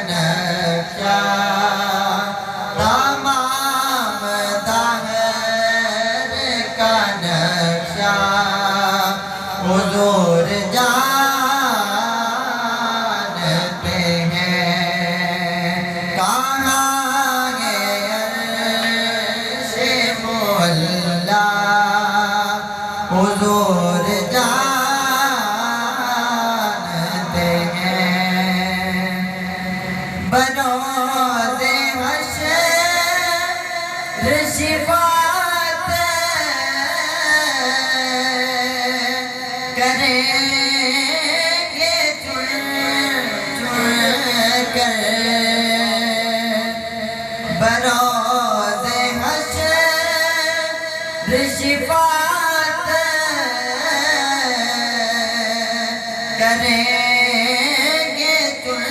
نقشہ تمام دہر کا نقشہ حضور جانتے ہیں کہاں ہے عرش مولا حضور جانتے ہیں بروز حشر شفاعت کریں گے چن کر بروز حشر شفاعت کریں گے چن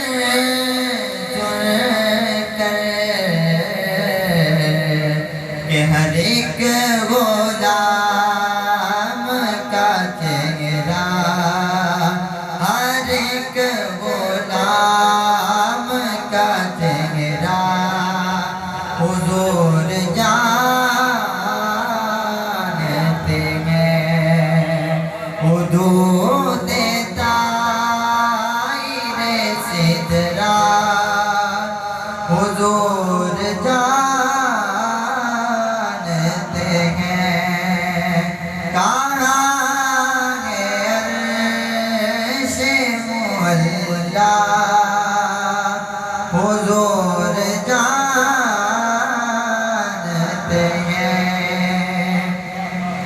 کر کہ ہر ایک غلام کا چہرہ ہر ایک غلام کا چہرہ حضور جانتے ہیں حدود دائرے سدرہ حضور جانتے ہیں کہاں ہے عرش مولا